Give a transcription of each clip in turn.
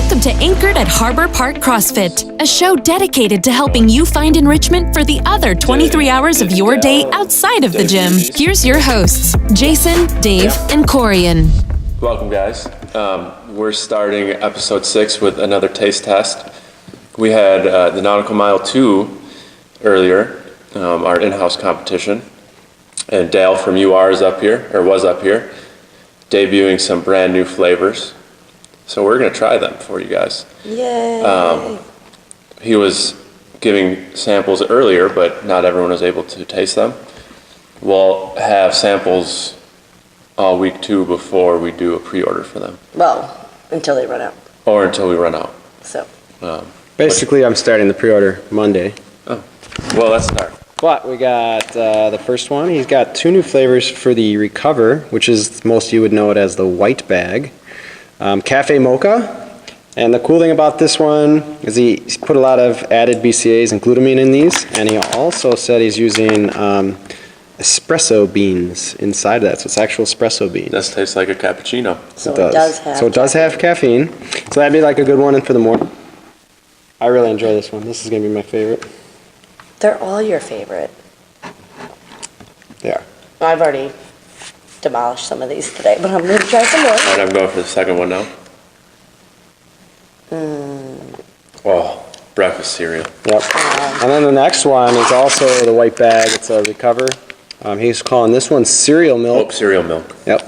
Welcome to Anchored at Harbor Park CrossFit, a show dedicated to helping you find enrichment for the other 23 hours of your day outside of the gym. Here's your hosts, Jason, Dave, and Corian. Welcome, guys. We're starting episode 6 with another taste test. We had the Nautical Mile 2 earlier, our in-house competition, and Dale from UR is up here, or was up here, debuting some brand new flavors. So we're going to try them for you guys. Yay! He was giving samples earlier, but not everyone was able to taste them. We'll have samples all week too before we do a pre-order for them. Well, until they run out. Or until we run out. So. Basically, I'm starting the pre-order Monday. Oh, well, let's start. But we got the first one. He's got 2 new flavors for the Recover, which is, most of you would know it as the white bag. Cafe Mocha. And the cool thing about this one is he's put a lot of added BCAAs and glutamine in these. And he also said he's using espresso beans inside of that. So it's actual espresso beans. This tastes like a cappuccino. So it does have So it does have caffeine. So that'd be like a good one in for the morning. I really enjoy this one. This is going to be my favorite. They're all your favorite. Yeah. I've already demolished some of these today, but I'm going to try some more. All right, I'm going for the second one now. Oh, breakfast cereal. Yep. And then the next one is also the white bag. It's a Recover. He's calling this one cereal milk. Oh, cereal milk. Yep.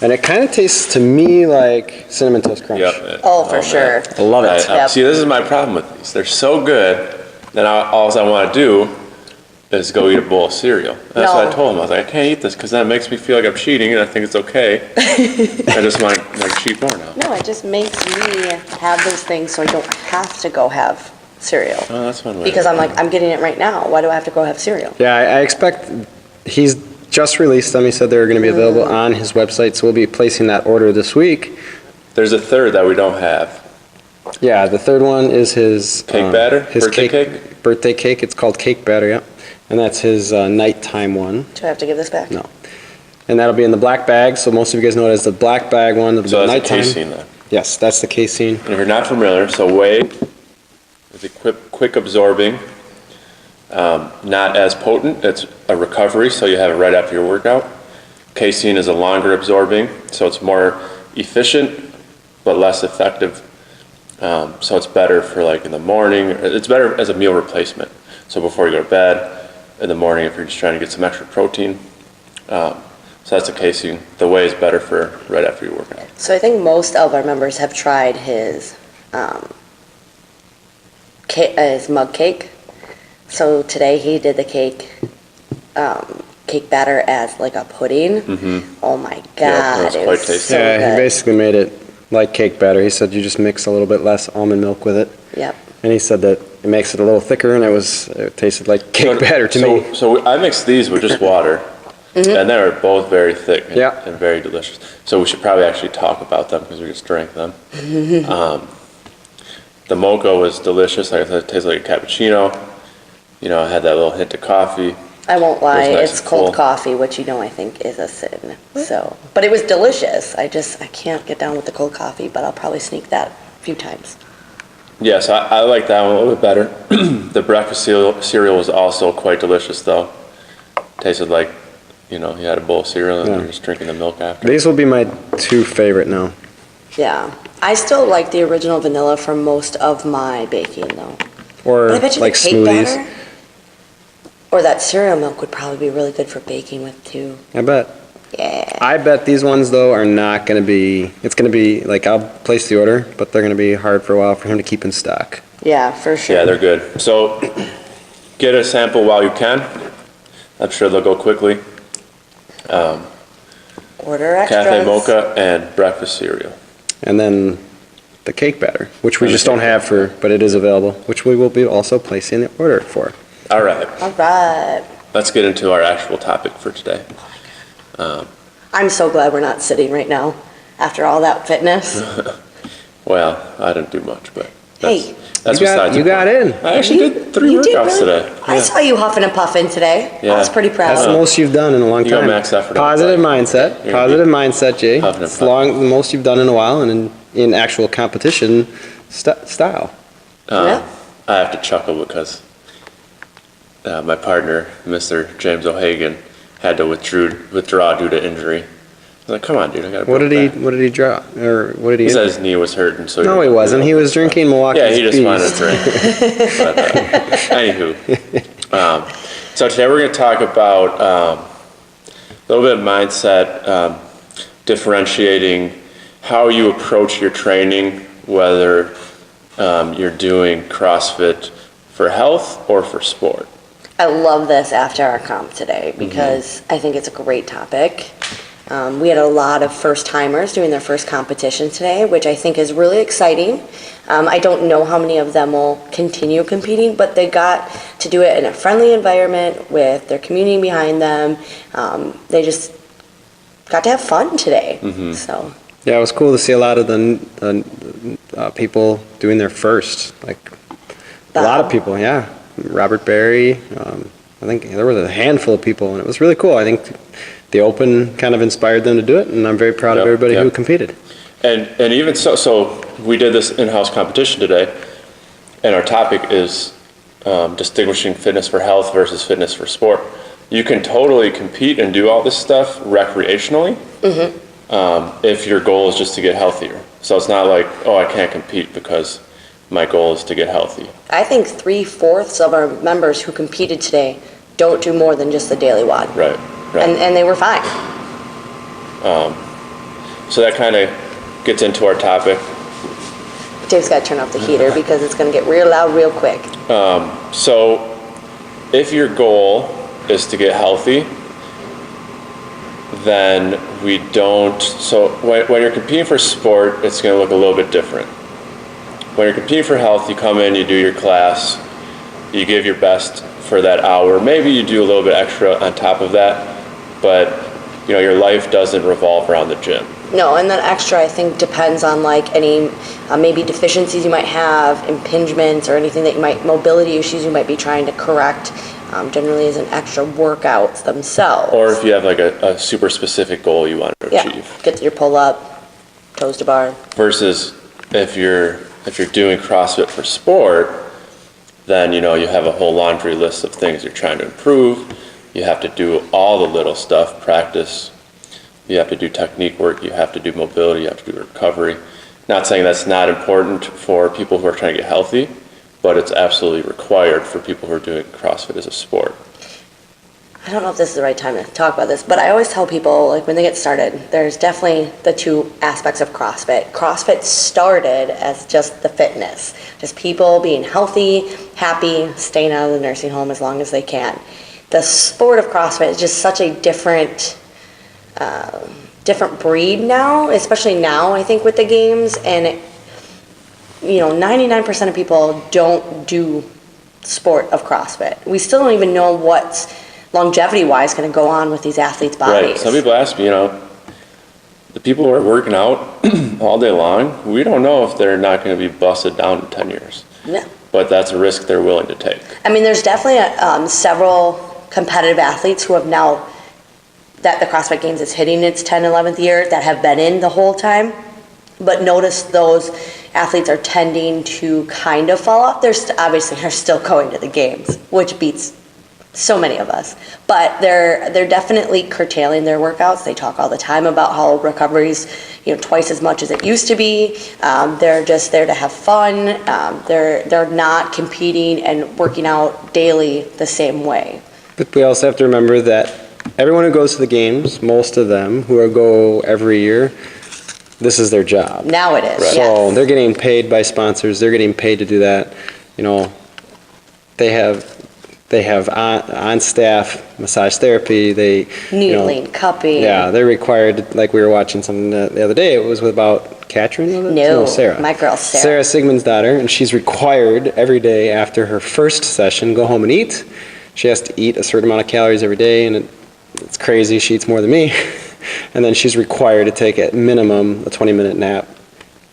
And it kind of tastes to me like Cinnamon Toast Crunch. Yep. Oh, for sure. I love it. Yep. See, this is my problem with these. They're so good that all I want to do is go eat a bowl of cereal. That's what I told him. I was like, I can't eat this because that makes me feel like I'm cheating, and I think it's okay. I just want to cheat more now. No, it just makes me have those things so I don't have to go have cereal. Oh, that's one way. Because I'm like, I'm getting it right now. Why do I have to go have cereal? Yeah, I expect he's just released them. He said they're going to be available on his website, so we'll be placing that order this week. There's a third that we don't have. Yeah, the third one is his Cake batter? His Birthday cake? Birthday cake. It's called Cake Batter, yeah. And that's his nighttime one. Do I have to give this back? No. And that'll be in the black bag, so most of you guys know it as the black bag one. So that's nighttime. the casein then. Yes, that's the casein. And if you're not familiar, so whey is a quick absorbing, not as potent. It's a recovery, so you have it right after your workout. Casein is a longer absorbing, so it's more efficient but less effective. So it's better for like in the morning. It's better as a meal replacement. So before you go to bed, in the morning if you're just trying to get some extra protein. So that's the casein. The whey is better for right after your workout. So I think most of our members have tried his mug cake. So today he did the cake batter as like a pudding. Mm-hmm. Oh my God, it was quite tasty. So Yeah, good. he basically made it like cake batter. He said you just mix a little bit less almond milk with it. Yep. And he said that it makes it a little thicker, and it tasted like cake batter to me. So I mixed these with just water, and they were both very thick and very delicious. So we should probably actually talk about them because we just drank them. The mocha was delicious. Like I said, it tasted like a cappuccino. You know, it had that little hint of coffee. I won't lie, nice it's and cold full. coffee, which you know I think is a sin. So, but it was delicious. I can't get down with the cold coffee, but I'll probably sneak that a few times. Yes, I like that one a little bit better. The breakfast cereal was also quite delicious, though. Tasted like, you had a bowl of cereal and you're just drinking the milk after. These will be my 2 favorite now. Yeah, I still like the original vanilla for most of my baking, though. Or But I bet you like the cake smoothies. batter or that cereal milk would probably be really good for baking with too. I bet. Yeah. I bet these ones, though, are not going to be... It's going to be, like, I'll place the order, but they're going to be hard for a while for him to keep in stock. Yeah, for sure. Yeah, they're good. So get a sample while you can. I'm sure they'll go quickly. Order extras. Cafe mocha and breakfast cereal. And then the cake batter, which we just don't have but it is available, which we will be also placing the order for. All right. All right. Let's get into our actual topic for today. I'm so glad we're not sitting right now after all that fitness. Well, I didn't do much, but Hey. that's You besides the got point. in. I actually did 3 workouts today. I saw you huffing and puffing today. I Yeah. was pretty proud. That's the most you've done in a long You got time. max effort. Positive mindset. You're Positive mindset, Jay. Huffing and It's the most you've done in a while, and in actual competition style. Yeah. I have to chuckle because my partner, Mr. James O'Hagan, had to withdraw due to injury. I was like, come on, dude, I got to What did he draw? Or what did he? He said his knee was hurting, so No, he wasn't. He was drinking Milwaukee's Yeah, he just Beast. wanted to drink. Anywho, so today we're going to talk about a little bit of mindset, differentiating how you approach your training, whether you're doing CrossFit for health or for sport. I love this after our comp today because I think it's a great topic. We had a lot of first-timers doing their first competition today, which I think is really exciting. I don't know how many of them will continue competing, but they got to do it in a friendly environment with their community behind them. They just got to have fun today. So Yeah, it was cool to see a lot of the people doing their first. Like a lot of people, yeah. Robert Berry. I think there was a handful of people, and it was really cool. I think the Open kind of inspired them to do it, and I'm very proud of everybody who competed. And even so we did this in-house competition today, and our topic is distinguishing fitness for health versus fitness for sport. You can totally compete and do all this stuff recreationally if your goal is just to get healthier. So it's not like, oh, I can't compete because my goal is to get healthy. I think 3/4 of our members who competed today don't do more than just the daily WOD. Right. And they were fine. So that kind of gets into our topic. Dave's got to turn off the heater because it's going to get real loud real quick. So if your goal is to get healthy, then we don't, so when you're competing for sport, it's going to look a little bit different. When you're competing for health, you come in, you do your class, you give your best for that hour. Maybe you do a little bit extra on top of that, but your life doesn't revolve around the gym. No, and that extra I think depends on like any maybe deficiencies you might have, impingements or anything that mobility issues you might be trying to correct. Generally as an extra workouts themselves. Or if you have like a super specific goal you want to achieve. Get to your pull up, toes to bar. Versus if you're doing CrossFit for sport, then you have a whole laundry list of things you're trying to improve. You have to do all the little stuff, practice. You have to do technique work. You have to do mobility. You have to do recovery. Not saying that's not important for people who are trying to get healthy, but it's absolutely required for people who are doing CrossFit as a sport. I don't know if this is the right time to talk about this, but I always tell people, like when they get started, there's definitely the two aspects of CrossFit. CrossFit started as just the fitness, just people being healthy, happy, staying out of the nursing home as long as they can. The sport of CrossFit is just such a different breed now, especially now, I think, with the games. And 99% of people don't do sport of CrossFit. We still don't even know what's longevity-wise going to go on with these athletes' bodies. Right. Some people ask me, the people who are working out all day long, we don't know if they're not going to be busted down in 10 years. Yeah. But that's a risk they're willing to take. I mean, there's definitely several competitive athletes who have now, that the CrossFit Games is hitting its 10th, 11th year, that have been in the whole time. But notice those athletes are tending to kind of fall off. They're obviously are still going to the games, which beats so many of us. But they're definitely curtailing their workouts. They talk all the time about how recovery's twice as much as it used to be. They're just there to have fun. They're not competing and working out daily the same way. But we also have to remember that everyone who goes to the games, most of them who go every year, this is their job. Now it is. Right. So they're getting paid by sponsors. They're getting paid to do that. They have on staff massage therapy. They Needling, cupping. Yeah, they're required. Like we were watching something the other day. It was about Katrin. Was it? No, Sarah. my girl Sarah. Sarah Sigmund's daughter, and she's required every day after her first session go home and eat. She has to eat a certain amount of calories every day, and it's crazy. She eats more than me. And then she's required to take at minimum a 20-minute nap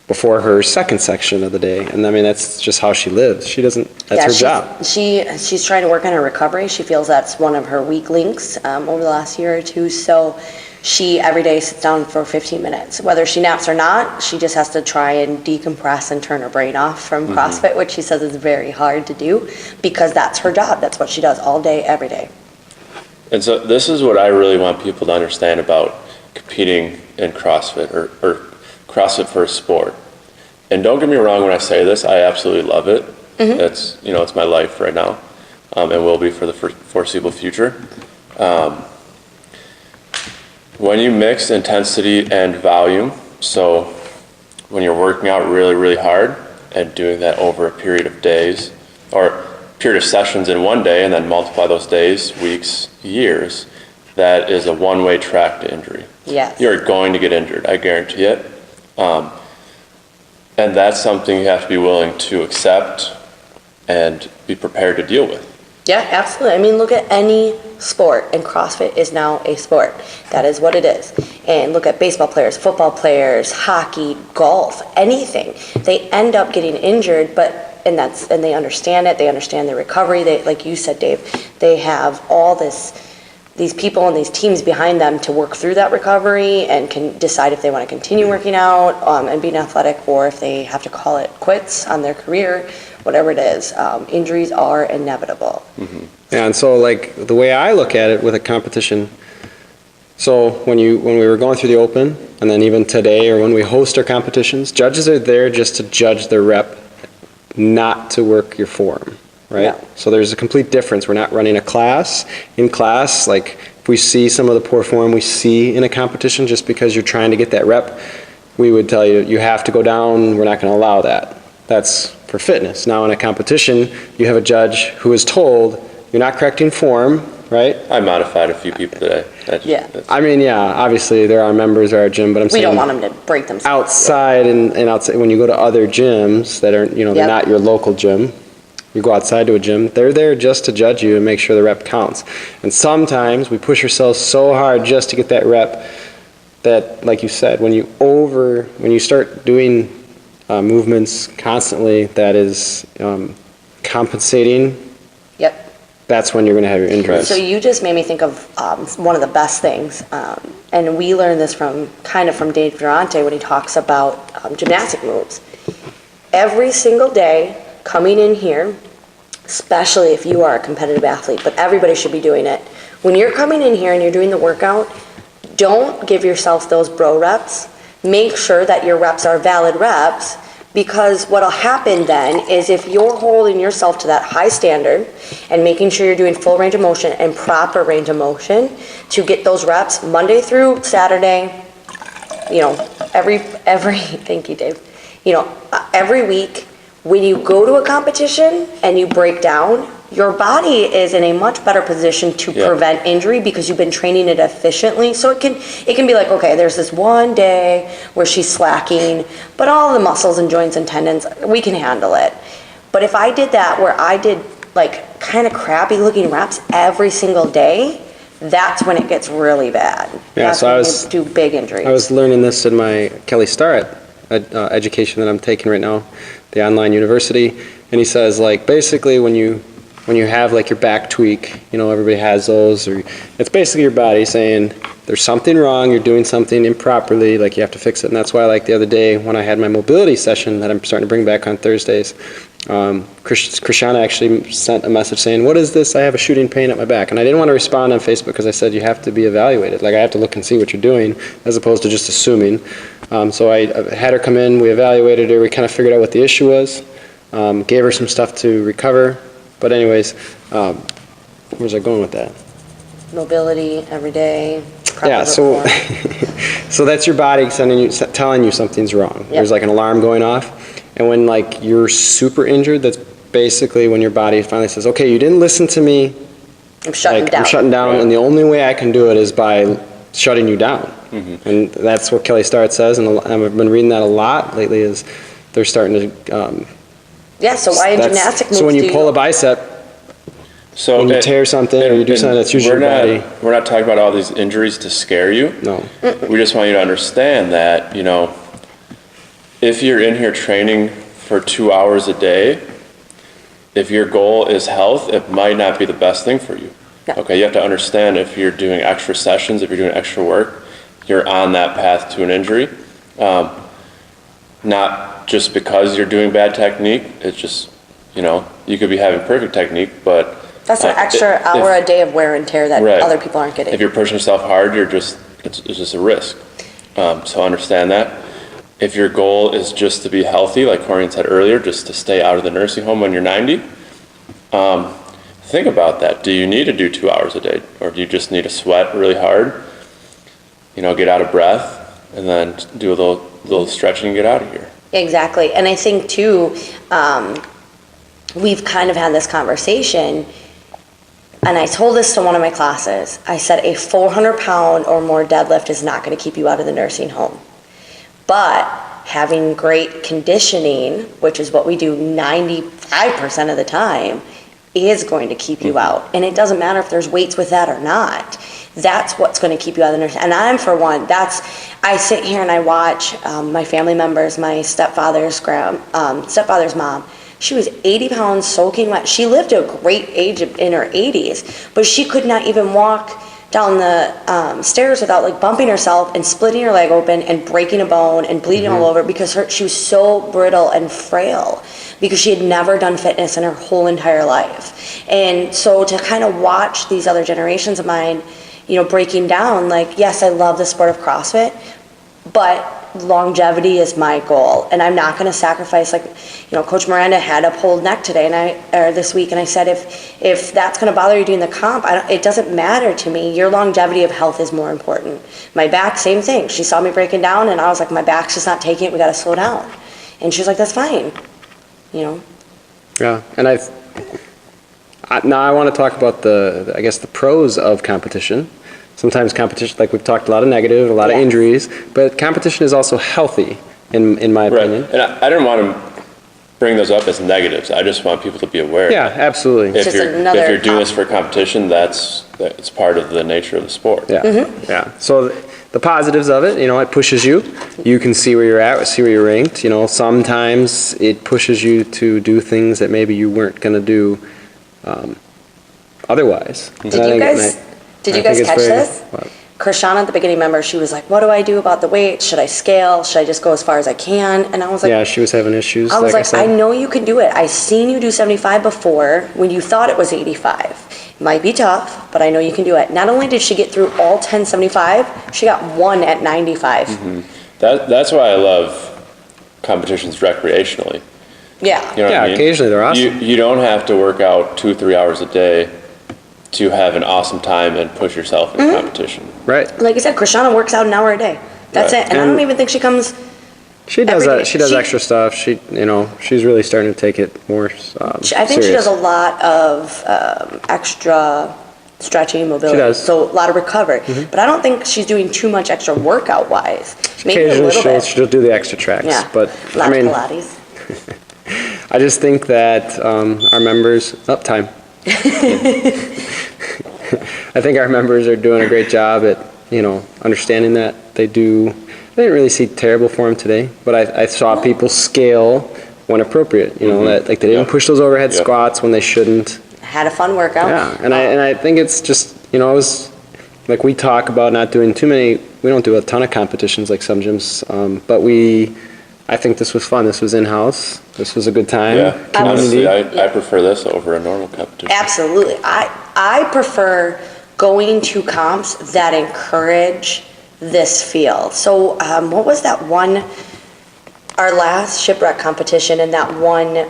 before her second section of the day. And I mean, that's just how she lives. She doesn't, that's her job. She's trying to work on her recovery. She feels that's one of her weak links over the last year or two. So she every day sits down for 15 minutes. Whether she naps or not, she just has to try and decompress and turn her brain off from CrossFit, which she says is very hard to do because that's her job. That's what she does all day, every day. And so this is what I really want people to understand about competing in CrossFit or CrossFit for a sport. And don't get me wrong when I say this, I absolutely love it. It's, it's my life right now, and will be for the foreseeable future. When you mix intensity and volume, so when you're working out really, really hard and doing that over a period of days or period of sessions in one day and then multiply those days, weeks, years, that is a one-way track to injury. Yes. You're going to get injured, I guarantee it. And that's something you have to be willing to accept and be prepared to deal with. Yeah, absolutely. I mean, look at any sport, and CrossFit is now a sport. That is what it is. And look at baseball players, football players, hockey, golf, anything. They end up getting injured, and they understand it. They understand the recovery. They, like you said, Dave, they have all these people and these teams behind them to work through that recovery and can decide if they want to continue working out and being athletic, or if they have to call it quits on their career. Whatever it is, injuries are inevitable. Yeah, and so like the way I look at it with a competition, so when we were going through the Open, and then even today or when we host our competitions, judges are there just to judge their rep, not to work your form, right? Yeah. So there's a complete difference. We're not running a class. In class, like if we see some of the poor form we see in a competition just because you're trying to get that rep, we would tell you, you have to go down, we're not going to allow that. That's for fitness. Now in a competition, you have a judge who is told, you're not correcting form, right? I modified a few people today. I mean, yeah, obviously there are members of our gym, but I'm saying we don't want them to break themselves. Outside and outside, when you go to other gyms that are, they're not your local gym, you go outside to a gym, they're there just to judge you and make sure the rep counts. And sometimes we push ourselves so hard just to get that rep that, like you said, when you start doing movements constantly that is compensating, that's when you're going to have your injuries. So you just made me think of one of the best things, and we learned this from Dave Durante when he talks about gymnastic moves. Every single day, coming in here, especially if you are a competitive athlete, but everybody should be doing it. When you're coming in here and you're doing the workout, don't give yourself those bro reps. Make sure that your reps are valid reps, because what will happen then is if you're holding yourself to that high standard and making sure you're doing full range of motion and proper range of motion to get those reps Monday through Saturday, every thank you, Dave, every week, when you go to a competition and you break down, your body is in a much better position to prevent injury because you've been training it efficiently. So it can be like, okay, there's this one day where she's slacking, but all the muscles and joints and tendons, we can handle it. But if I did that where I did like kind of crappy looking reps every single day, that's when it gets really bad. Yeah, that's when you do big injuries. I was learning this in my Kelly Starrett education that I'm taking right now, the online university, and he says like basically when you have like your back tweak, everybody has those, or it's basically your body saying there's something wrong, you're doing something improperly, like you have to fix it. And that's why like the other day when I had my mobility session that I'm starting to bring back on Thursdays, Krishana actually sent a message saying, what is this? I have a shooting pain at my back. And I didn't want to respond on Facebook because I said you have to be evaluated. Like I have to look and see what you're doing as opposed to just assuming. So I had her come in, we evaluated her, we kind of figured out what the issue was, gave her some stuff to recover. But anyways, where's I going with that? Mobility every day. Yeah, so so that's your body telling you something's wrong. Yep. There's like an alarm going off. And when like you're super injured, that's basically when your body finally says, okay, you didn't listen to me. I'm shutting down, right. And the only way I can do it is by shutting you down. Mm-hmm. And that's what Kelly Starrett says, and I've been reading that a lot lately, is they're starting to... so why in gymnastic moves so when you pull a bicep, when you tear something or you do something that's usually your body... We're not talking about all these injuries to scare you. No. We just want you to understand that, if you're in here training for 2 hours a day, if your goal is health, it might not be the best thing for you. No. Okay, you have to understand if you're doing extra sessions, if you're doing extra work, you're on that path to an injury. Not just because you're doing bad technique, it's just, you could be having perfect technique, but That's an extra hour a day of wear and tear that other people aren't getting. If you're pushing yourself hard, it's just a risk. So understand that. If your goal is just to be healthy, like Corian said earlier, just to stay out of the nursing home when you're 90, think about that. Do you need to do 2 hours a day? Or do you just need to sweat really hard, get out of breath, and then do a little stretching and get out of here? Exactly. And I think, too, we've kind of had this conversation, and I told this to one of my classes. I said a 400-pound or more deadlift is not going to keep you out of the nursing home. But having great conditioning, which is what we do 95% of the time, is going to keep you out. And it doesn't matter if there's weights with that or not. That's what's going to keep you out of the nursing. And I'm, for one, I sit here and I watch my family members, my stepfather's mom. She was 80 pounds soaking wet. She lived to a great age in her 80s, but she could not even walk down the stairs without bumping herself and splitting her leg open and breaking a bone and bleeding all over because she was so brittle and frail because she had never done fitness in her whole entire life. And so to kind of watch these other generations of mine, breaking down, yes, I love the sport of CrossFit, but longevity is my goal, and I'm not going to sacrifice. Coach Miranda had a pulled neck today, this week, and I said, if that's going to bother you doing the comp, it doesn't matter to me. Your longevity of health is more important. My back, same thing. She saw me breaking down, and I was like, my back's just not taking it. We got to slow down. And she's like, that's fine. Yeah, and now I want to talk about the pros of competition. Sometimes competition, we've talked a lot of negative, a lot of injuries, but competition is also healthy, in my opinion. And I didn't want to bring those up as negatives. I just want people to be aware. Yeah, absolutely. If you're doing this for competition, it's part of the nature of the sport. Yeah, yeah. So the positives of it, it pushes you. You can see where you're at, see where you're ranked. Sometimes it pushes you to do things that maybe you weren't going to do otherwise. Did you guys catch this? Krishan at the beginning, remember, she was like, what do I do about the weight? Should I scale? Should I just go as far as I can? And I was like... Yeah, she was having issues. I was like, I know you can do it. I've seen you do 75 before when you thought it was 85. It might be tough, but I know you can do it. Not only did she get through all 10 75, she got one at 95. Mm-hmm. That's why I love competitions recreationally. Yeah. You know what I mean? Occasionally they're awesome. You don't have to work out 2-3 hours a day to have an awesome time and push yourself in competition. Right. Like I said, Krishana works out an hour a day. That's it. And I don't even think she comes... She does that. She does extra stuff. She's really starting to take it more I think she does a lot of extra stretching, mobility. She does. So a lot of recovery. Mm-hmm. But I don't think she's doing too much extra workout-wise. Maybe a little bit. She'll do the extra tracks. Yeah. But a lot of Pilates. I just think that our members... time. I think our members are doing a great job at, understanding that they do. I didn't really see terrible form today, but I saw people scale when appropriate. That they didn't push those overhead squats when they shouldn't. Had a fun workout. Yeah, and I think it's just it was like we talk about not doing too many. We don't do a ton of competitions like some gyms, but I think this was fun. This was in-house. This was a good time. Yeah, honestly, I prefer this over a normal competition. Absolutely. I prefer going to comps that encourage this feel. So what was that one, our last shipwreck competition, and that one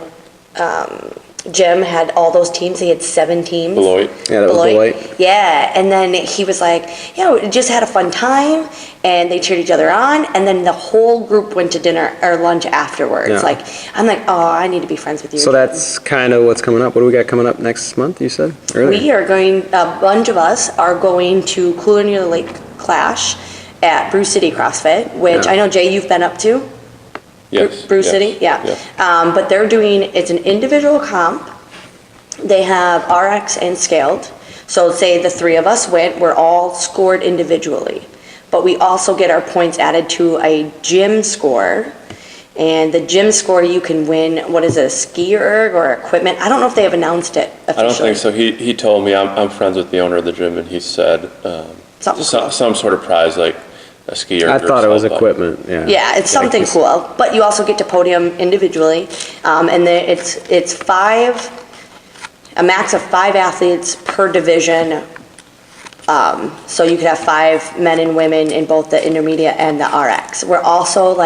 Jim had all those teams. He had 7 teams. Beloit. Yeah, that was Beloit. Yeah, and then he was like, we just had a fun time, and they cheered each other on, and then the whole group went to dinner or lunch afterwards. Yeah. I'm like, I need to be friends with you. So that's kind of what's coming up. What do we got coming up next month, you said? Earlier? We are going, a bunch of us are going to Cooler Near the Lake Clash at Brew City CrossFit, which I know, Jay, you've been up to. Yes. Brew City, yeah. But they're doing, it's an individual comp. They have RX and scaled. So say the 3 of us went, we're all scored individually. But we also get our points added to a gym score. And the gym score, you can win, what is it, a ski erg or equipment? I don't know if they have announced it officially. I don't think so. He told me, I'm friends with the owner of the gym, and he said some sort of prize, like a skier. I thought it was versus equipment, yeah. Yeah, it's something cool, but you also get to podium individually, and then it's a max of 5 athletes per division. So you could have 5 men and women in both the intermediate and the RX. We're also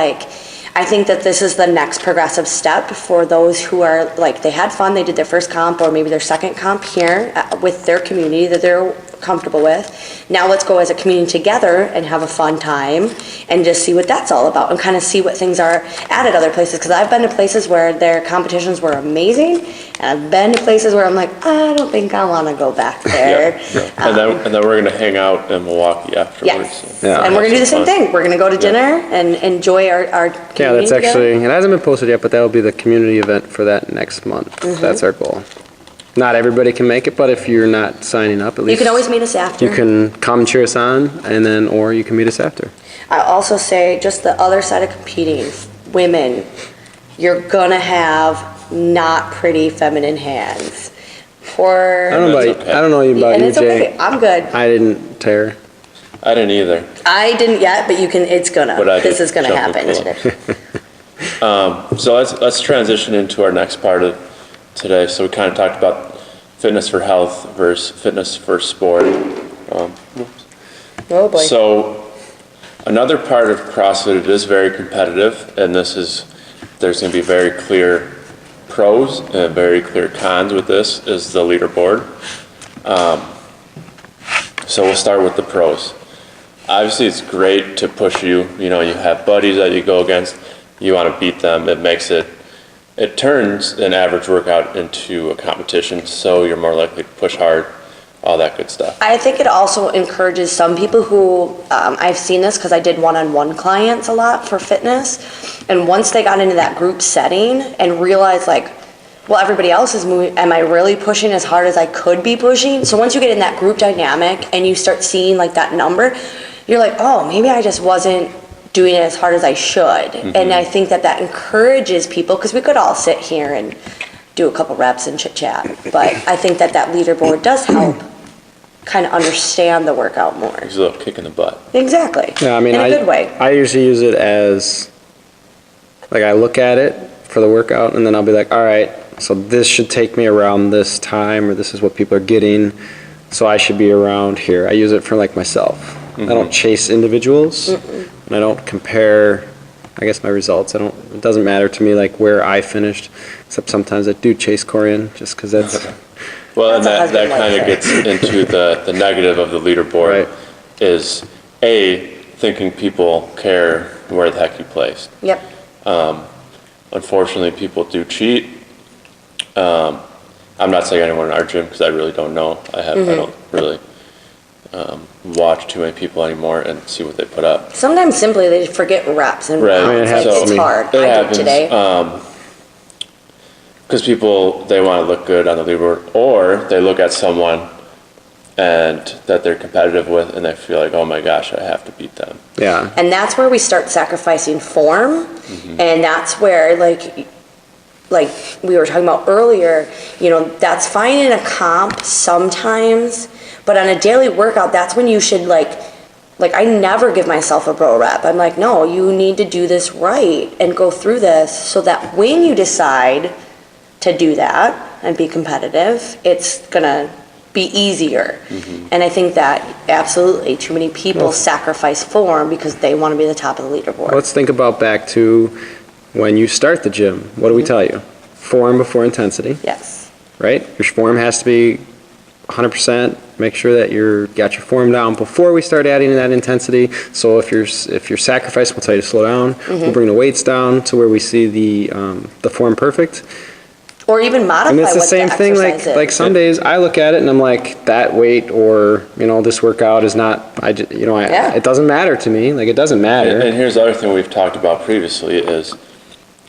I think that this is the next progressive step for those who are they had fun, they did their first comp or maybe their second comp here with their community that they're comfortable with. Now let's go as a community together and have a fun time and just see what that's all about and kind of see what things are at other places. Because I've been to places where their competitions were amazing, and I've been to places where I'm like, I don't think I want to go back there. And then we're going to hang out in Milwaukee afterwards. Yes. So And we're going to do the same thing. We're going to go to dinner and enjoy our community Yeah, that's together. actually, it hasn't been posted yet, but that'll be the community event for that next month. That's our goal. Not everybody can make it, but if you're not signing up, at least. You can always meet us after. You can come cheer us on, and then, or you can meet us after. I also say just the other side of competing, women, you're gonna have not pretty feminine hands. I don't know That's okay. I don't know about And you, it's Jay. okay. I'm good. I didn't tear. I didn't either. I didn't yet, but it's gonna. But I This did is gonna jump happen. in So let's transition into our next part of today. So we kind of talked about fitness for health versus fitness for sport. Oh boy. So another part of CrossFit, it is very competitive, and there's going to be very clear pros and very clear cons with this, is the leaderboard. So we'll start with the pros. Obviously, it's great to push you. You have buddies that you go against. You want to beat them. It turns an average workout into a competition, so you're more likely to push hard, all that good stuff. I think it also encourages some people who, I've seen this because I did one-on-one clients a lot for fitness, and once they got into that group setting and realized well, everybody else is moving, am I really pushing as hard as I could be pushing? So once you get in that group dynamic and you start seeing that number, you're like, oh, maybe I just wasn't doing it as hard as I should. And I think that encourages people, because we could all sit here and do a couple reps and chit chat, but I think that leaderboard does help kind of understand the workout more. It's a little kick in the butt. Exactly. Yeah, I mean, in a good way. I usually use it as, I look at it for the workout, and then I'll be like, all right, so this should take me around this time, or this is what people are getting, so I should be around here. I use it for myself. I don't chase individuals, and I don't compare, I guess, my results. It doesn't matter to me where I finished, except sometimes I do chase Corian, just because that's... Well, and That's a that husband kind of life. gets into the negative of the leaderboard, Right. is thinking people care where the heck you placed. Yep. Unfortunately, people do cheat. I'm not saying anyone in our gym, because I really don't know. I don't really watch too many people anymore and see what they put up. Sometimes simply they forget reps and Right. rounds. it happens It's to me. hard. It I happens. did today. Because people, they want to look good on the leaderboard, or they look at someone and that they're competitive with, and they feel like, oh my gosh, I have to beat them. Yeah. And that's where we start sacrificing form, and that's where like we were talking about earlier, that's fine in a comp sometimes, but on a daily workout, that's when you should I never give myself a bro rep. I'm like, no, you need to do this right and go through this so that when you decide to do that and be competitive, it's gonna be easier. And I think that absolutely too many people sacrifice form because they want to be the top of the leaderboard. Let's think about back to when you start the gym. What do we tell you? Form before intensity, Yes. right? Your form has to be 100%. Make sure that got your form down before we start adding that intensity. So if you're sacrificing, we'll tell you to slow down. We'll bring the weights down to where we see the form perfect. Or even modify And it's the what same the thing, exercise like is. some days I look at it and I'm like, that weight or, this workout is not, it doesn't matter to me. It doesn't matter. And here's the other thing we've talked about previously is,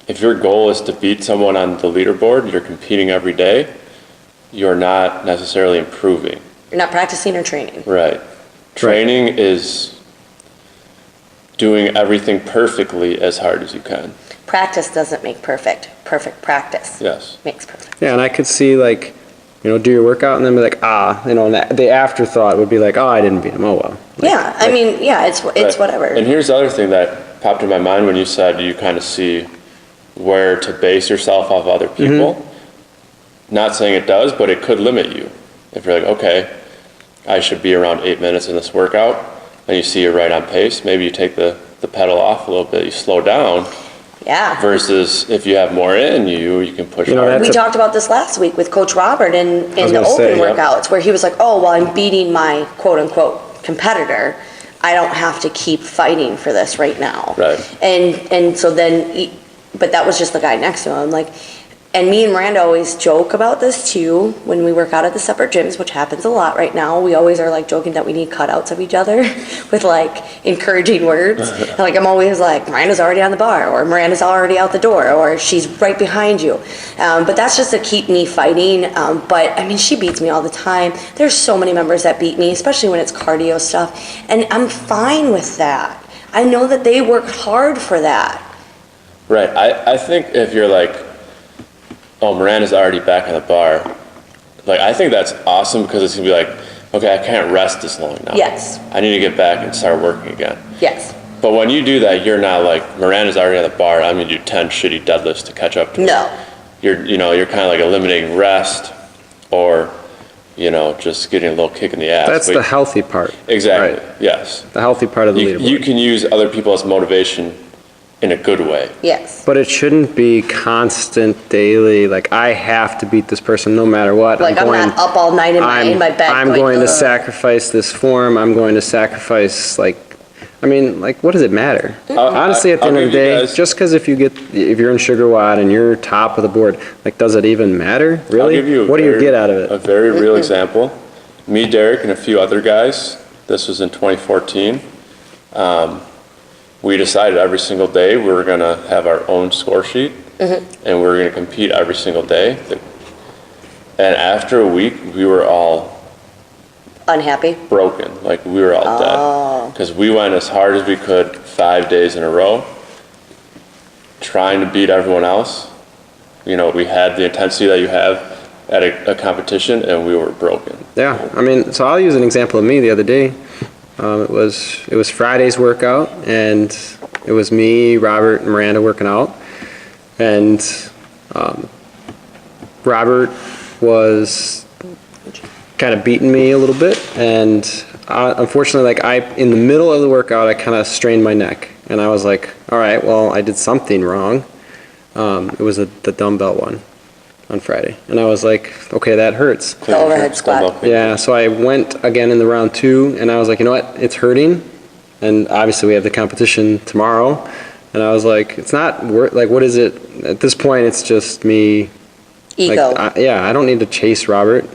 if your goal is to beat someone on the leaderboard, you're competing every day, you're not necessarily improving. You're not practicing or training. Right. Training is doing everything perfectly as hard as you can. Practice doesn't make perfect. Perfect practice Yes. makes perfect. Yeah, and I could see do your workout and then be like, and the afterthought would be like, oh, I didn't beat him. Oh, well. I mean, it's Right. whatever. And here's the other thing that popped in my mind when you said you kind of see where to base yourself off other people. Not saying it does, but it could limit you. If you're like, okay, I should be around 8 minutes in this workout, and you see you're right on pace, maybe you take the pedal off a little bit, you slow down. Yeah. Versus if you have more in you, you can push harder. We talked about this last week with Coach Robert in the open workouts, where he was like, oh, well, I'm beating my quote-unquote competitor. I don't have to keep fighting for this right now. Right. And so then, but that was just the guy next to him. Like, and me and Miranda always joke about this too when we work out at the separate gyms, which happens a lot right now. We always are like joking that we need cutouts of each other with like encouraging words. And, like, I'm always like, Miranda's already on the bar, or Miranda's already out the door, or she's right behind you. But that's just to keep me fighting. But I mean, she beats me all the time. There's so many members that beat me, especially when it's cardio stuff. And I'm fine with that. I know that they worked hard for that. Right. I think if you're like, oh, Miranda's already back on the bar, like, I think that's awesome because it's going to be like, okay, I can't rest this long now. Yes. I need to get back and start working again. Yes. But when you do that, you're not like, Miranda's already on the bar, I'm going to do 10 shitty deadlifts to catch up to her. No. You're kind of like eliminating rest or, just getting a little kick in the ass. That's the healthy part. Exactly, Right. yes. The healthy part of the leaderboard. You can use other people as motivation in a good way. Yes. But it shouldn't be constant, daily, like, I have to beat this person no matter what. Like, I'm not up all night in my bed. I'm going to sacrifice this form. I'm going to sacrifice, what does it matter? Honestly, at the end of the day, just because if you're in Sugar Watt and you're top of the board, like, does it even matter? Really? I'll give you what do you get out of it? A very real example. Me, Derek, and a few other guys, this was in 2014, we decided every single day we were going to have our own score sheet, and we were going to compete every single day. And after a week, we were all unhappy, broken. Like, we were all dead. Because we went as hard as we could 5 days in a row, trying to beat everyone else. We had the intensity that you have at a competition, and we were broken. Yeah, so I'll use an example of me the other day. It was Friday's workout, and it was me, Robert, and Miranda working out. And Robert was kind of beating me a little bit, and unfortunately, in the middle of the workout, I kind of strained my neck, and I was like, all right, well, I did something wrong. It was the dumbbell one on Friday, and I was like, okay, that hurts. the overhead squat. Yeah, so I went again in the round 2, and I was like, you know what, it's hurting, and obviously we have the competition tomorrow, and I was like, it's not what is it? At this point, it's just me. Ego. I don't need to chase Robert,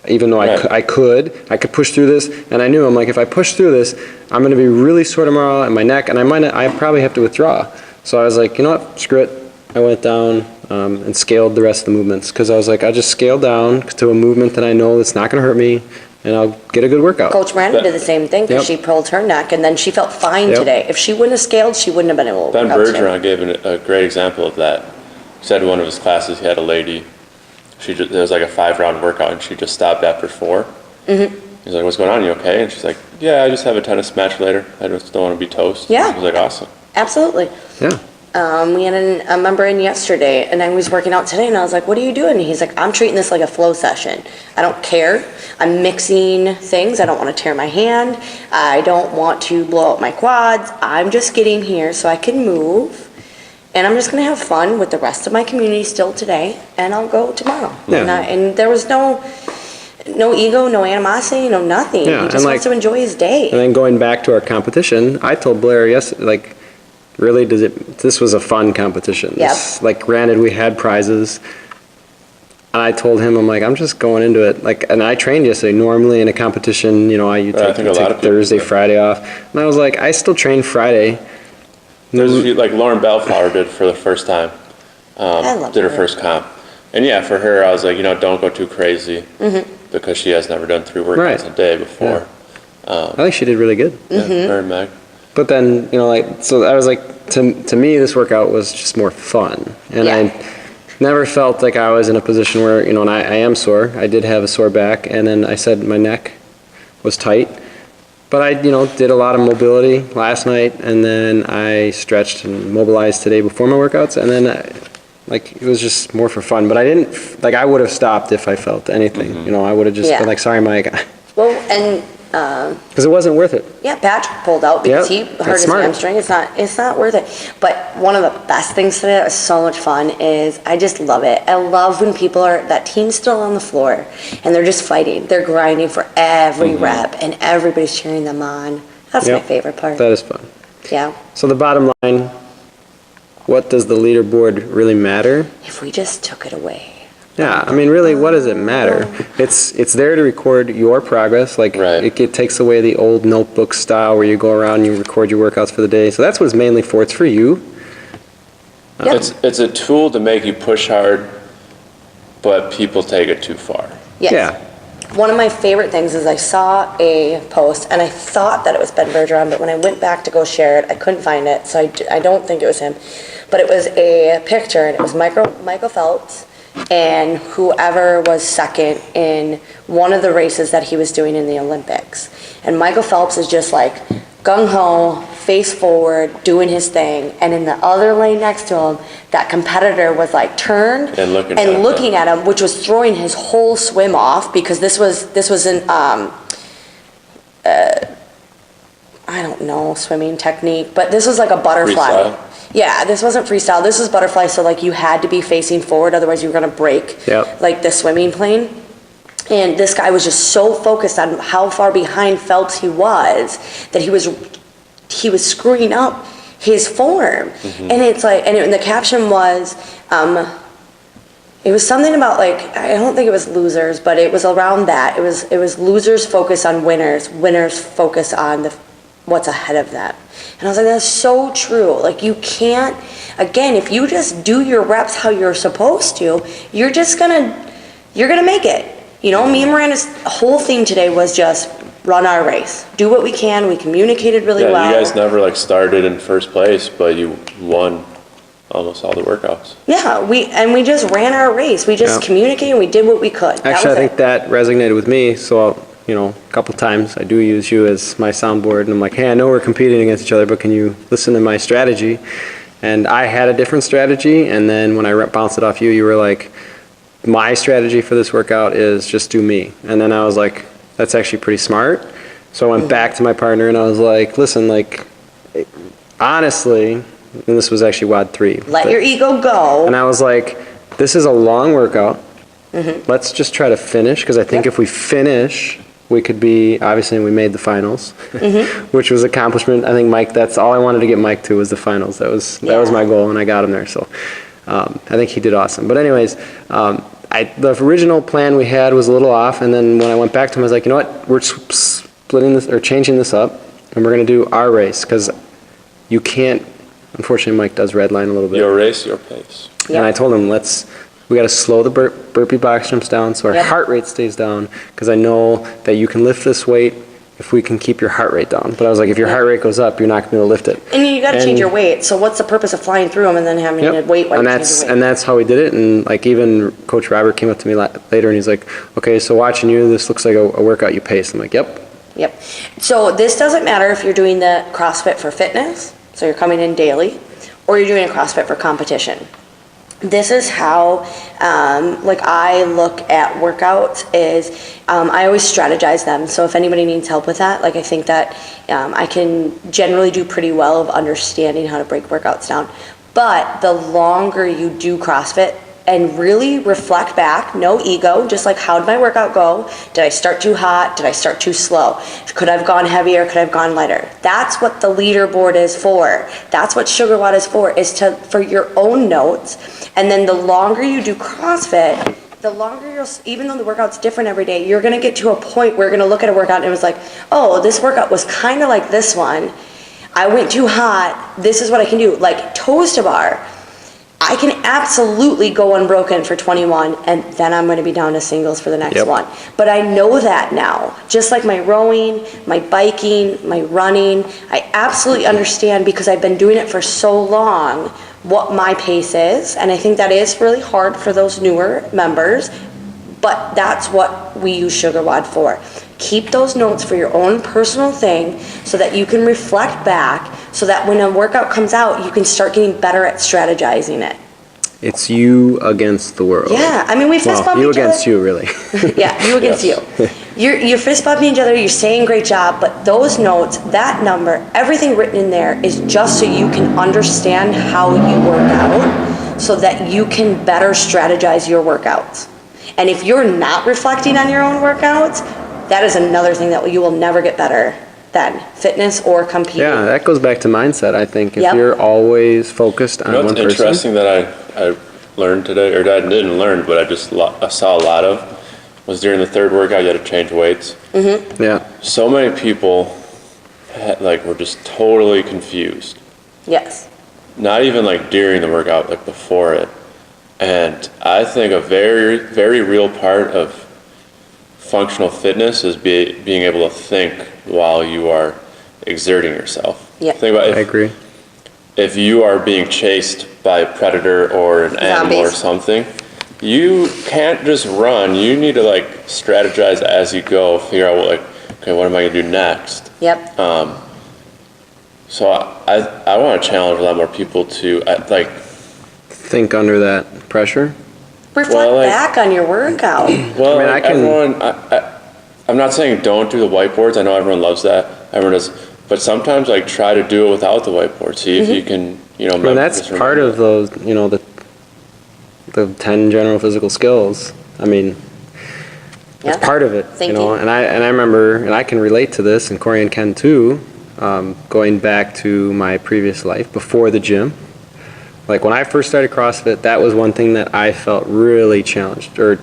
even though I could push through this, and I knew, I'm like, if I push through this, I'm going to be really sore tomorrow in my neck, and I probably have to withdraw. So I was like, you know what, screw it. I went down and scaled the rest of the movements, because I was like, I just scaled down to a movement that I know that's not going to hurt me, and I'll get a good workout. Coach Miranda did the same thing, because she pulled her neck, and then she felt fine today. If she wouldn't have scaled, she wouldn't have been able to Ben work out today. Bergeron gave a great example of that. He said in one of his classes he had a lady, there was like a 5-round workout, and she just stopped after 4. He's like, what's going on, you okay? And she's like, yeah, I just have a tennis match later. I just don't want to be toast. Yeah. He was like, awesome. Absolutely. Yeah. We had a member in yesterday, and I was working out today, and I was like, what are you doing? And he's like, I'm treating this like a flow session. I don't care. I'm mixing things. I don't want to tear my hand. I don't want to blow out my quads. I'm just getting here so I can move, and I'm just going to have fun with the rest of my community still today, and I'll go tomorrow. Yeah. And there was no ego, no animosity, no nothing. Yeah, He just wants to enjoy his day. And then going back to our competition, I told Blair really, this was a fun competition. Yep. Granted, we had prizes. And I told him, I'm like, I'm just going into it. And I trained yesterday. Normally in a competition, you take Thursday, Friday off. And I was like, I still train Friday. There's a few, like Lauren Bellflower did for the first time. Did her first comp. And yeah, for her, I was like, don't go too crazy. Because she has never done 3 workouts a day before. I think she did really good. Yeah, very Meg. But then, so I was like, to me, this workout was just more fun. And I never felt like I was in a position where, and I am sore. I did have a sore back, and then I said my neck was tight. But I, did a lot of mobility last night, and then I stretched and mobilized today before my workouts, and then it was just more for fun. But I didn't, I would have stopped if I felt anything. I would have just been like, sorry, Mike. Well, and because it wasn't worth it. yeah, Patrick pulled out because he hurt his hamstring. It's not worth it. But one of the best things today that was so much fun is I just love it. I love when that team's still on the floor and they're just fighting. They're grinding for every rep and everybody's cheering them on. That's my favorite part. That is fun. Yeah. So the bottom line, what does the leaderboard really matter? If we just took it away. Yeah, I mean, really, what does it matter? It's there to record your progress. It takes away the old notebook style where you go around and you record your workouts for the day. So that's what it's mainly for. It's for you. It's a tool to make you push hard, but people take it too far. Yes. Yeah. One of my favorite things is I saw a post, and I thought that it was Ben Bergeron, but when I went back to go share it, I couldn't find it, so I don't think it was him. But it was a picture, and it was Michael Phelps and whoever was second in one of the races that he was doing in the Olympics. And Michael Phelps is just like gung-ho, face forward, doing his thing. And in the other lane next to him, that competitor was like turned and looking at him, which was throwing his whole swim off because this was an I don't know, swimming technique, but this was like a butterfly. Freestyle. Yeah, this wasn't freestyle. This was butterfly, so like you had to be facing forward, otherwise you were going to break like the swimming plane. And this guy was just so focused on how far behind Phelps he was that he was screwing up his form. And it's like, and the caption was, it was something about like, I don't think it was losers, but it was around that. It was losers focus on winners, winners focus on what's ahead of them. And I was like, that's so true. Like you can't, again, if you just do your reps how you're supposed to, you're gonna make it. You know, me and Miranda's whole theme today was just run our race. Do what we can. We communicated really well. You guys never started in first place, but you won almost all the workouts. Yeah, we just ran our race. We just communicated. We did what we could. Actually, I think that resonated with me. So, a couple times I do use you as my soundboard, and I'm like, hey, I know we're competing against each other, but can you listen to my strategy? And I had a different strategy, and then when I bounced it off you, you were like, my strategy for this workout is just do me. And then I was like, that's actually pretty smart. So I went back to my partner and I was like, listen, honestly, and this was actually WOD 3. Let your ego go. And I was like, this is a long workout. Let's just try to finish, because I think if we finish, we could be, obviously we made the finals, which was accomplishment. I think Mike, that's all I wanted to get Mike to was the finals. That was my goal, and I got him there. So I think he did awesome. But anyways, the original plan we had was a little off, and then when I went back to him, I was like, you know what, we're splitting this or changing this up, and we're going to do our race, because you can't. Unfortunately, Mike does redline a little bit. Your race, your pace. And I told him, we got to slow the burpee box jumps down so our heart rate stays down, because I know that you can lift this weight if we can keep your heart rate down. But I was like, if your heart rate goes up, you're not going to be able to lift it. And you got to change your weight. So what's the purpose of flying through them and then having to wait while you change your weight? And that's how we did it. And even Coach Robert came up to me later and he's like, okay, so watching you, this looks like a workout you pace. I'm like, yep. So this doesn't matter if you're doing the CrossFit for fitness, so you're coming in daily, or you're doing a CrossFit for competition. This is how I look at workouts is I always strategize them. So if anybody needs help with that, I think that I can generally do pretty well of understanding how to break workouts down. But the longer you do CrossFit and really reflect back, no ego, just like, how did my workout go? Did I start too hot? Did I start too slow? Could I have gone heavier? Could I have gone lighter? That's what the leaderboard is for. That's what Sugar WOD is for for your own notes. And then the longer you do CrossFit, the longer even though the workout's different every day, you're gonna get to a point where you're gonna look at a workout and it was like, oh, this workout was kind of like this one. I went too hot. This is what I can do. Like toes to bar. I can absolutely go unbroken for 21, and then I'm going to be down to singles for the next one. But I know that now. Just like my rowing, my biking, my running, I absolutely understand, because I've been doing it for so long, what my pace is. And I think that is really hard for those newer members, but that's what we use Sugar WOD for. Keep those notes for your own personal thing so that you can reflect back, so that when a workout comes out, you can start getting better at strategizing it. It's you against the world. Yeah, I mean, we fist bump you each other. against you, really. Yeah, you against you. You're fist bumping each other, you're saying great job, but those notes, that number, everything written in there is just so you can understand how you work out, so that you can better strategize your workouts. And if you're not reflecting on your own workouts, that is another thing that you will never get better than fitness or competing. Yeah, that goes back to mindset, I think. If Yep. you're always focused on one What's person. interesting that I learned today, or I didn't learn, but I saw a lot of, was during the third workout, you had to change weights. Yeah. So many people were just totally confused. Yes. Not even like during the workout, like before it. And I think a very, very real part of functional fitness is being able to think while you are exerting yourself. Yeah. Think about I agree. if you are being chased by a predator or an animal or Zombies. something, you can't just run. You need to strategize as you go, figure out okay, what am I gonna do next? Yep. So I want to challenge a lot more people to Think under that pressure. Reflect back on your workout. well, I can- everyone. I'm not saying don't do the whiteboards. I know everyone loves that. Everyone does, but sometimes try to do it without the whiteboard. See if you can, And that's part of those, the 10 general physical skills. I mean, that's Yeah. part of it, Thinking. And I remember, and I can relate to this, and Corey and Ken too, going back to my previous life before the gym. Like when I first started CrossFit, that was one thing that I felt really challenged, or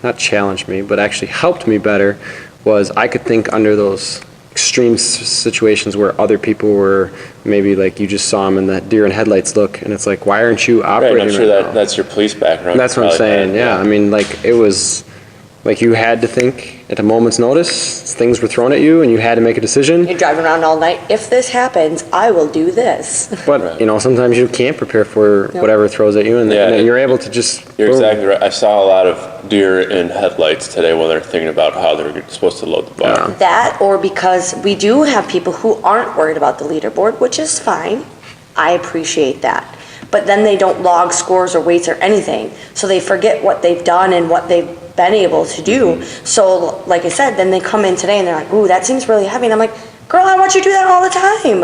not challenged me, but actually helped me better, was I could think under those extreme situations where other people were maybe you just saw them in that deer in headlights look, and it's like, why aren't you Right, operating and I'm sure right now? that's your police background. That's what I'm Probably saying, had, yeah. I mean, it was you had to think at a moment's notice, things were thrown at you, and you had to make a decision. You're driving around all night. If this happens, I will do this. But, Right. sometimes you can't prepare for whatever throws at you, and Yeah, then you're able to just... You're boom. exactly right. I saw a lot of deer in headlights today when they're thinking about how they're supposed to load the bar. Yeah. That, or because we do have people who aren't worried about the leaderboard, which is fine. I appreciate that. But then they don't log scores or weights or anything. So they forget what they've done and what they've been able to do. So like I said, then they come in today and they're like, ooh, that seems really heavy. And I'm like, girl, I watch you do that all the time.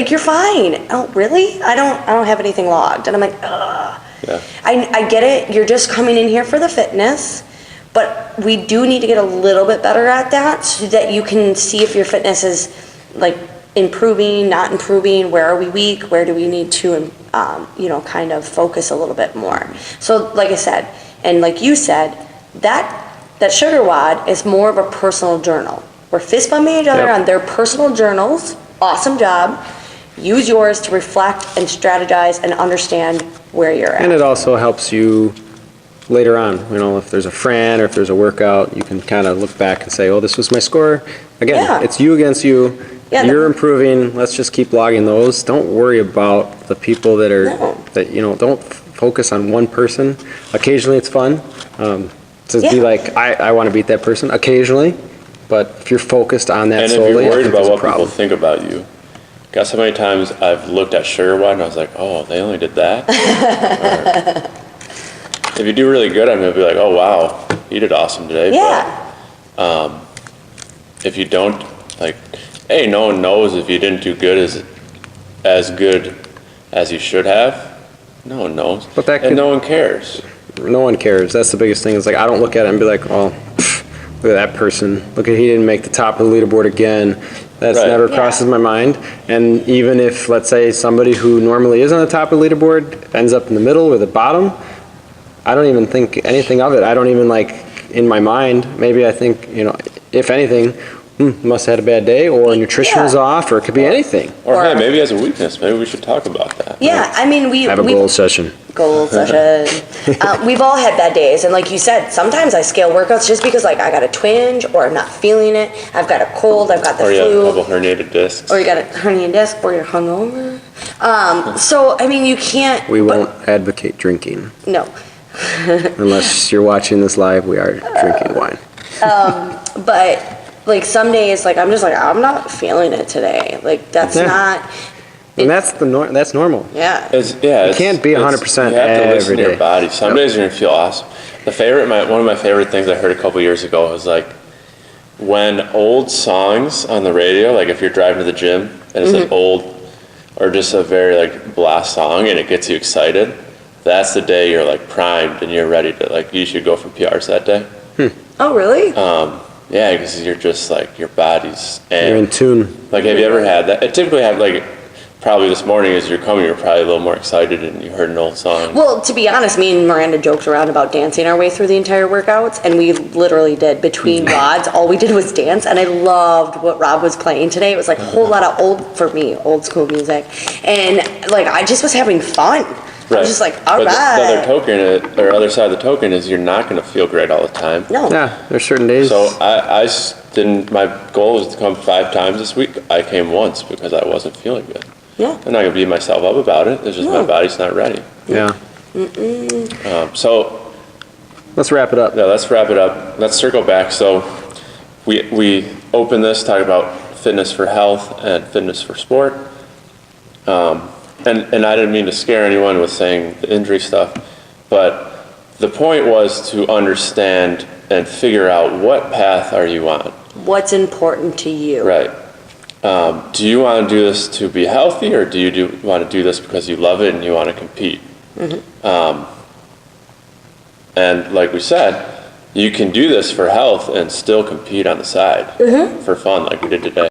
You're fine. Oh, really? I don't have anything logged. And I'm like, ugh. Yeah. I get it. You're just coming in here for the fitness, but we do need to get a little bit better at that so that you can see if your fitness is improving, not improving, where are we weak, where do we need to, kind of focus a little bit more. So like I said, and like you said, that sugar wad is more of a personal journal. We're fist bumping each other Yep. on their personal journals. Awesome job. Use yours to reflect and strategize and understand where you're at. And it also helps you later on, if there's a friend or if there's a workout, you can kind of look back and say, oh, this was my score. Again, Yeah. it's you against you. Yeah, You're improving. Let's just keep logging those. Don't worry about the people that are, No. don't focus on one person. Occasionally it's fun to be Yeah. like, I want to beat that person occasionally. But if you're focused on that And if solely, you're I worried think about there's a what people problem. think about you, guess how many times I've looked at sugar wad and I was like, oh, they only did that? Or, if you do really good, I'm going to be like, oh, wow, you did awesome today. Yeah. But if you don't, hey, no one knows if you didn't do good as good as you should have. No one knows. But that and could- no one cares. No one cares. That's the biggest thing. It's I don't look at it and be like, oh, look at that person. Look at he didn't make the top of the leaderboard again. That's Right. never Yeah. crosses my mind. And even if, let's say, somebody who normally is on the top of the leaderboard ends up in the middle or the bottom, I don't even think anything of it. I don't even in my mind, maybe I think, if anything, must have had a bad day, or nutrition was Yeah. off, or it could be anything. Or, hey, maybe as a weakness, maybe we should talk about that. Yeah, I mean, we Have a goal session. goal session. We've all had bad days, and like you said, sometimes I scale workouts just because I got a twinge, or I'm not feeling it. I've got a cold. I've got the Or you have a flu. couple herniated discs. Or you got a herniated disc, or you're hungover. So I mean, you can't. We but- won't advocate drinking. No, Unless you're watching this live, we are drinking wine. but like some days, like I'm just like, I'm not feeling it today. Like that's Yeah. not, And that's normal. yeah. You can't be 100% You have to listen every to your day. body. Some days you're gonna feel awesome. One of my favorite things I heard a couple years ago was like when old songs on the radio, like if you're driving to the gym and it's an old or just a very like blah song and it gets you excited, that's the day you're like primed and you're ready to like, you should go for PRs that day. Oh, really? Yeah, because you're just like, your body's You're in tune. Like, have you ever had that? It typically have like, probably this morning as you're coming, you're probably a little more excited and you heard an old song. Well, to be honest, me and Miranda joked around about dancing our way through the entire workouts, and we literally did. Between rods, all we did was dance, and I loved what Rob was playing today. It was like a whole lot of old school music. And, like, I just was having fun. I was just like, all but right. The other side of the token is you're not going to feel great all the time. No. Yeah, there's certain days. So my goal was to come 5 times this week. I came once because I wasn't feeling good. Yeah. I'm not going to beat myself up about it. It's just my body's not ready. Yeah. So Let's wrap it up. yeah, let's wrap it up. Let's circle back. So we opened this talking about fitness for health and fitness for sport. And I didn't mean to scare anyone with saying the injury stuff, but the point was to understand and figure out what path are you on. What's important to you. Right. Do you want to do this to be healthy, or do you want to do this because you love it and you want to compete? And like we said, you can do this for health and still compete on the side for fun like we did today.